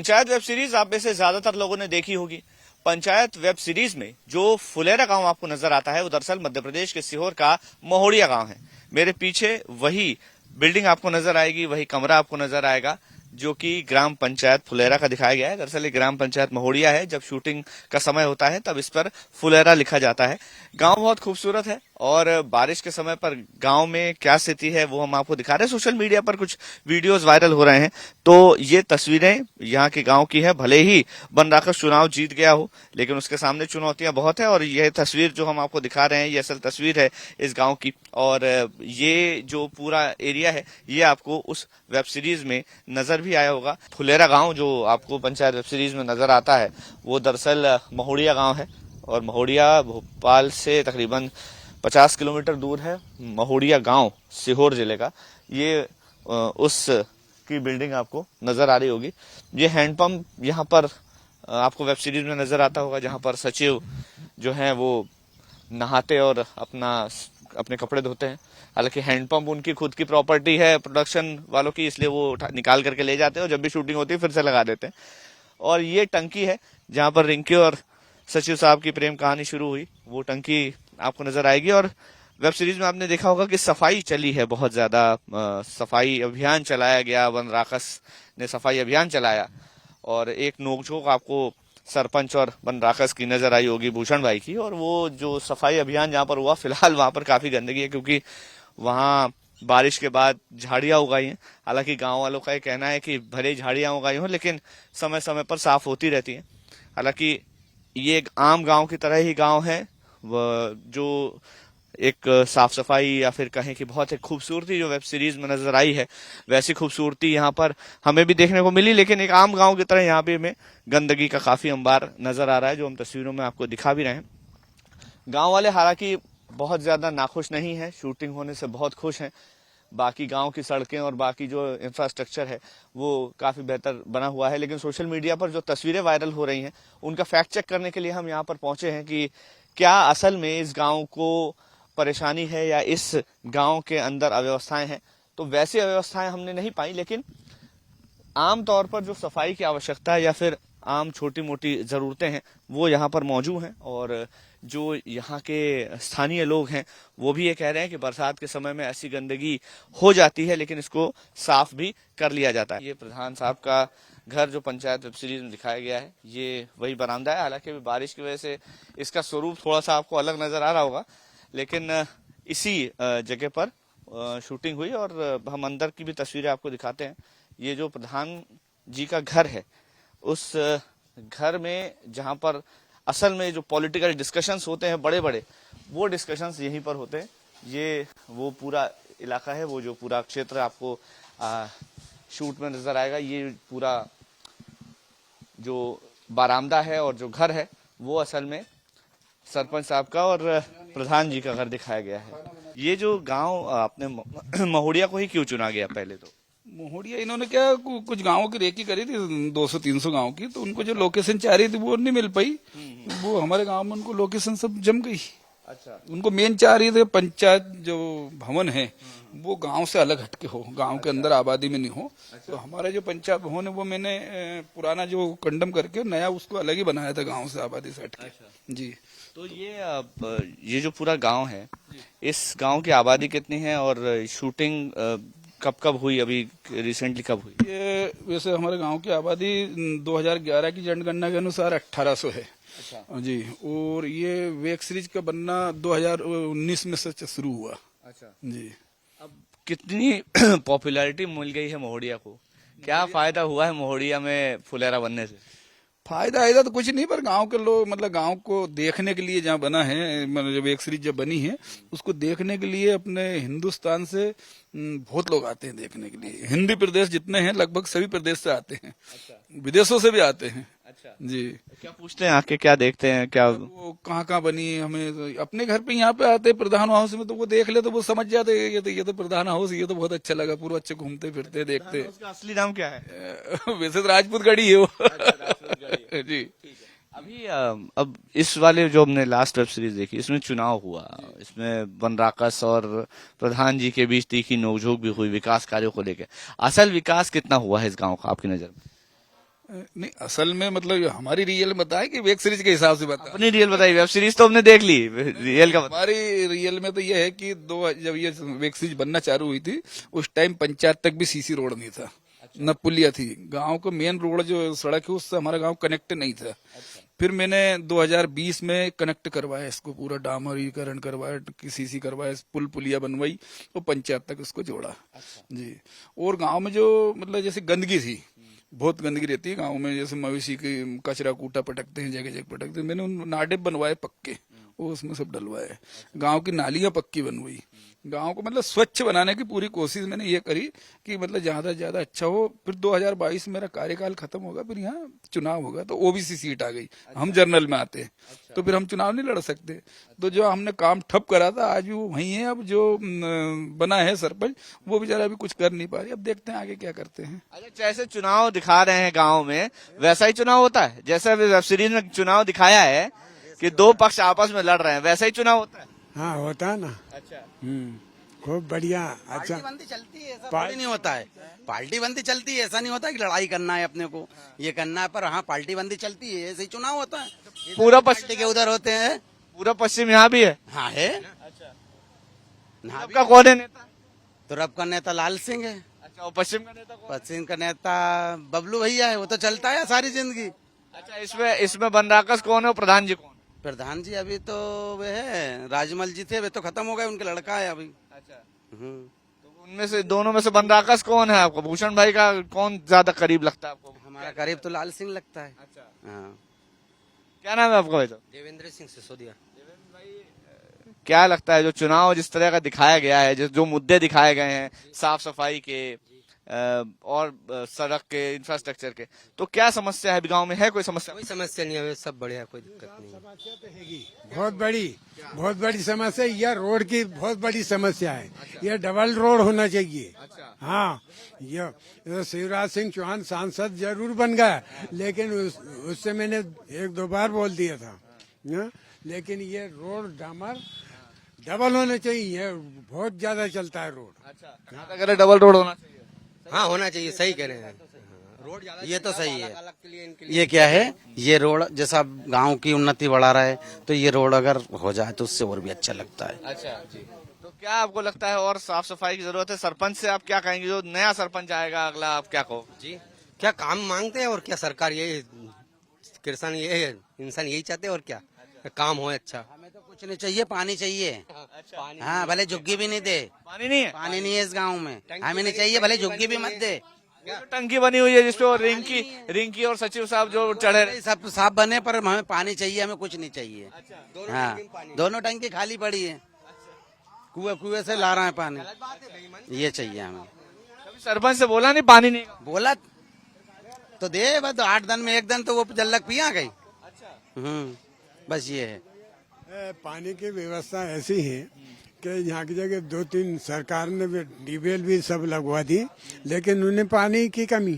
Panchayat web series आप में से ज्यादातर लोगों ने देखी होगी। पंचायत वेब सीरीज में जो फुलेरा गांव आपको नजर आता है वो दरअसल मध्य प्रदेश के सीहोर का महोड़िया गांव है। मेरे पीछे वही बिल्डिंग आपको नजर आएगी, वही कमरा आपको नजर आएगा जो कि ग्राम पंचायत फुलेरा का दिखाया गया है। दरअसल ये ग्राम पंचायत महोड़िया है। जब शूटिंग का समय होता है तब इस पर फुलेरा लिखा जाता है। गांव बहुत खूबसूरत है और बारिश के समय पर गांव में क्या स्थिति है वो हम आपको दिखा रहे हैं। सोशल मीडिया पर कुछ वीडियोस वायरल हो रहे हैं, तो ये तस्वीरें यहाँ के गांव की है। भले ही बनराकस चुनाव जीत गया हो, लेकिन उसके सामने चुनौतियां बहुत है और यह तस्वीर जो हम आपको दिखा रहे हैं ये असल तस्वीर है इस गांव की। और ये जो पूरा एरिया है ये आपको उस वेब सीरीज में नजर भी आया होगा। फुलेरा गांव जो आपको पंचायत वेब सीरीज में नजर आता है वो दरअसल महोड़िया गांव है और महोड़िया भोपाल से तकरीबन 50 किलोमीटर दूर है। महोड़िया गांव सीहोर जिले का, ये उस की बिल्डिंग आपको नजर आ रही होगी। ये हैंडपंप यहाँ पर आपको वेब सीरीज में नजर आता होगा, जहाँ पर सचिव जो हैं वो नहाते और अपने कपड़े धोते हैं। हालांकि हैंडपंप उनकी खुद की प्रॉपर्टी है प्रोडक्शन वालों की, इसलिए वो निकाल करके ले जाते हैं और जब भी शूटिंग होती है फिर से लगा देते हैं। और ये टंकी है जहाँ पर रिंकी और सचिव साहब की प्रेम कहानी शुरू हुई, वो टंकी आपको नजर आएगी। और वेब सीरीज में आपने देखा होगा कि सफाई चली है, बहुत ज्यादा सफाई अभियान चलाया गया। बनराकस ने सफाई अभियान चलाया और एक नोकझोंक आपको सरपंच और बनराकस की नजर आई होगी, भूषण भाई की। और वो जो सफाई अभियान जहाँ पर हुआ, फिलहाल वहां पर काफी गंदगी है क्योंकि वहां बारिश के बाद झाड़ियां उगाई हैं। हालांकि गांव वालों का ये कहना है कि भले झाड़ियां उगाई हों लेकिन समय समय पर साफ होती रहती हैं। हालांकि ये एक आम गांव की तरह ही गांव है, जो एक साफ सफाई या फिर कहें कि बहुत एक खूबसूरती जो वेब सीरीज में नजर आई है वैसी खूबसूरती यहाँ पर हमें भी देखने को मिली। लेकिन एक आम गांव की तरह यहाँ भी हमें गंदगी का काफी अंबार नजर आ रहा है, जो हम तस्वीरों में आपको दिखा भी रहे हैं। गांव वाले हालांकि बहुत ज्यादा नाखुश नहीं है, शूटिंग होने से बहुत खुश हैं। बाकी गांव की सड़कें और बाकी जो इंफ्रास्ट्रक्चर है वो काफी बेहतर बना हुआ है। लेकिन सोशल मीडिया पर जो तस्वीरें वायरल हो रही हैं उनका फैक्ट चेक करने के लिए हम यहाँ पर पहुंचे हैं कि क्या असल में इस गांव को परेशानी है या इस गांव के अंदर अव्यवस्थाएं हैं। तो वैसी अव्यवस्थाएं हमने नहीं पाई, लेकिन आमतौर पर जो सफाई की आवश्यकता है या फिर आम छोटी मोटी जरूरतें हैं वो यहाँ पर मौजूद हैं। और जो यहाँ के स्थानीय लोग हैं वो भी ये कह रहे हैं कि बरसात के समय में ऐसी गंदगी हो जाती है लेकिन इसको साफ भी कर लिया जाता है। ये प्रधान साहब का घर जो पंचायत वेब सीरीज में दिखाया गया है ये वही बरामदा है। हालांकि बारिश की वजह से इसका स्वरूप थोड़ा सा आपको अलग नजर आ रहा होगा, लेकिन इसी जगह पर शूटिंग हुई। और हम अंदर की भी तस्वीरें आपको दिखाते हैं। ये जो प्रधान जी का घर है उस घर में जहां पर असल में जो पॉलिटिकल डिस्कशंस होते हैं बड़े बड़े, वो डिस्कशंस यहीं पर होते हैं। ये वो पूरा इलाका है, वो जो पूरा क्षेत्र आपको शूट में नजर आएगा। ये पूरा जो बारामदा है और जो घर है वो असल में सरपंच साहब का और प्रधान जी का घर दिखाया गया है। ये जो गांव आपने महोड़िया को ही क्यों चुना गया? पहले तो महोड़िया इन्होंने क्या कुछ गांवों की रेकी करी थी, 200-300 गांव की, तो उनको जो लोकेशन चाह रही थी वो नहीं मिल पाई। वो हमारे गांव में उनको लोकेशन सब जम गई। अच्छा, उनको मेन चाह रही थी पंचायत जो भवन है वो गांव से अलग हटके हो, गांव के अंदर आबादी में नहीं हो। तो हमारा जो पंचायत भवन है वो मैंने पुराना जो कंडम करके नया उसको अलग ही बनाया था गांव से आबादी से हटके। जी, तो ये जो पूरा गांव है, इस गांव की आबादी कितनी है और शूटिंग कब कब हुई, अभी रिसेंटली कब हुई? ये वैसे हमारे गांव की आबादी 2011 की जनगणना के अनुसार 1800 है। अच्छा जी, और ये वेब सीरीज का बनना 2019 में से शुरू हुआ। अच्छा जी, अब कितनी पॉपुलैरिटी मिल गई है महोड़िया को? क्या फायदा हुआ है महोड़िया में फुलेरा बनने से? फायदा तो कुछ नहीं, पर गांव के लोग मतलब गांव को देखने के लिए जहाँ बना है, मतलब जब एक सीरीज जब बनी है उसको देखने के लिए अपने हिंदुस्तान से बहुत लोग आते हैं देखने के लिए। हिंदी प्रदेश जितने हैं लगभग सभी प्रदेश से आते हैं। अच्छा, विदेशों से भी आते हैं। अच्छा जी, क्या पूछते हैं आके, क्या देखते हैं, क्या वो कहाँ बनी है? हमें अपने घर पे यहाँ पे आते हैं प्रधान हाउस में, तो वो देख ले तो वो समझ जाते हैं ये तो प्रधान हाउस, ये तो बहुत अच्छा लगा, पूरा अच्छे घूमते फिरते देखते। उसका असली नाम क्या है? वैसे तो राजपूत गढ़ी है वो। जी, अभी अब इस वाले जो हमने लास्ट वेब सीरीज देखी इसमें चुनाव हुआ, इसमें बनराकस और प्रधान जी के बीच तीखी नोकझोंक भी हुई विकास कार्यों को लेकर। असल विकास कितना हुआ है इस गांव का आपकी नजर में? नहीं, असल में मतलब हमारी रियल बताए कि वेब सीरीज के हिसाब से बताए। अपनी रियल बताइए, वेब सीरीज तो हमने देख ली, रियल का बताइए। हमारी रियल में तो ये है कि जब ये वेब सीरीज बनना चालू हुई थी उस टाइम पंचायत तक भी सीसी रोड नहीं था, न पुलिया थी। गांव का मेन रोड जो सड़क है उससे हमारा गांव कनेक्ट नहीं था। फिर मैंने 2020 में कनेक्ट करवाया इसको, पूरा डामरीकरण करवाया, सीसी करवाया, पुल पुलिया बनवाई, तो पंचायत तक उसको जोड़ा जी। और गांव में जो मतलब जैसे गंदगी थी, बहुत गंदगी रहती है गांव में, जैसे मवेशी की कचरा कूटा पटकते हैं, जगह जगह पटकते हैं। मैंने उन नाडे बनवाए पक्के, वो उसमें सब डलवाए। गांव की नालियां पक्की बनवाई। गांव को मतलब स्वच्छ बनाने की पूरी कोशिश मैंने ये करी कि मतलब ज्यादा से ज्यादा अच्छा हो। फिर 2022 मेरा कार्यकाल खत्म होगा, फिर यहाँ चुनाव होगा, तो ओबीसी सीट आ गई। हम जर्नल में आते हैं, तो फिर हम चुनाव नहीं लड़ सकते। तो जो हमने काम ठप करा था आज भी वो वही है। अब जो बना है सरपंच, वो बेचारा अभी कुछ कर नहीं पा रही। अब देखते हैं आगे क्या करते हैं। अच्छा, जैसे चुनाव दिखा रहे हैं गांव में, वैसा ही चुनाव होता है? जैसे अभी वेब सीरीज में चुनाव दिखाया है कि दो पक्ष आपस में लड़ रहे हैं, वैसा ही चुनाव होता है? हाँ होता है ना। अच्छा, खूब बढ़िया। अच्छा, पार्टी बंदी चलती है, ऐसा थोड़ी नहीं होता है। पार्टी बंदी चलती है, ऐसा नहीं होता कि लड़ाई करना है अपने को, ये करना है। पर हाँ, पार्टी बंदी चलती है, ऐसे ही चुनाव होता है। पूरा पार्टी के उधर होते हैं। पूरा पश्चिम यहाँ भी है? हाँ है। अच्छा, हाँ, आपका कौन है नेता? तो रब का नेता लाल सिंह है, अच्छा, और पश्चिम का नेता कौन? पश्चिम का नेता बबलू भैया है। वो तो चलता है सारी जिंदगी। अच्छा, इसमें बनराकस कौन है और प्रधान जी कौन? प्रधान जी अभी तो वे है, राजमल जी थे, वे तो खत्म हो गए, उनके लड़का है अभी। अच्छा, हम्म। तो उनमें से दोनों में से बनराकस कौन है आपको? भूषण भाई का कौन ज्यादा करीब लगता है आपको? हमारा करीब तो लाल सिंह लगता है। अच्छा, हाँ। क्या नाम है आपका भाई? तो देवेंद्र सिंह सिसोदिया। क्या लगता है जो चुनाव जिस तरह का दिखाया गया है, जो मुद्दे दिखाए गए हैं साफ सफाई के और सड़क के, इंफ्रास्ट्रक्चर के, तो क्या समस्या है? गांव में है कोई समस्या? कोई समस्या नहीं है, सब बढ़िया, कोई दिक्कत नहीं है। समस्या तो हैगी, बहुत बड़ी समस्या। यह रोड की बहुत बड़ी समस्या है। यह डबल रोड होना चाहिए। हाँ, यह शिवराज सिंह चौहान सांसद जरूर बन गया, लेकिन उससे मैंने एक दो बार बोल दिया था ना? लेकिन ये रोड डामर डबल होना चाहिए, बहुत ज्यादा चलता है रोड। अच्छा, अगर डबल रोड होना चाहिए। हाँ होना चाहिए, सही कह रहे हैं। रोड ज्यादा ये तो सही है। अलग के लिए, इनके लिए। ये क्या है, ये रोड जैसा गांव की उन्नति बढ़ा रहा है, तो ये रोड अगर हो जाए तो उससे और भी अच्छा लगता है। अच्छा जी, तो क्या आपको लगता है और साफ सफाई की जरूरत है? सरपंच से आप क्या कहेंगे? जो नया सरपंच आएगा अगला, आप क्या कहो? जी, क्या काम मांगते हैं और क्या सरकार ये किसान, ये इंसान यही चाहते हैं और क्या काम हो अच्छा। हमें तो कुछ नहीं चाहिए, पानी चाहिए। अच्छा, हाँ, भले झुग्गी भी नहीं दे, पानी नहीं है? पानी नहीं है इस गांव में। हमें नहीं चाहिए, भले झुग्गी भी मत दे। जो टंकी बनी हुई है जिसपे वो रिंकी और सचिव साहब जो चढ़े रहे। सब साफ बने, पर हमें पानी चाहिए, हमें कुछ नहीं चाहिए। हाँ, दोनों टंकी खाली पड़ी है, कुएं से ला रहे हैं पानी। ये चाहिए हमें। कभी सरपंच से बोला नहीं पानी नहीं? बोला तो दे, बस 8 दिन में एक दिन तो वो जल्लक पिया गई। बस ये है। पानी की व्यवस्था ऐसी है कि यहाँ की जगह 2-3 सरकार ने ट्यूबवेल भी सब लगवा दी, लेकिन उन्हें पानी की कमी।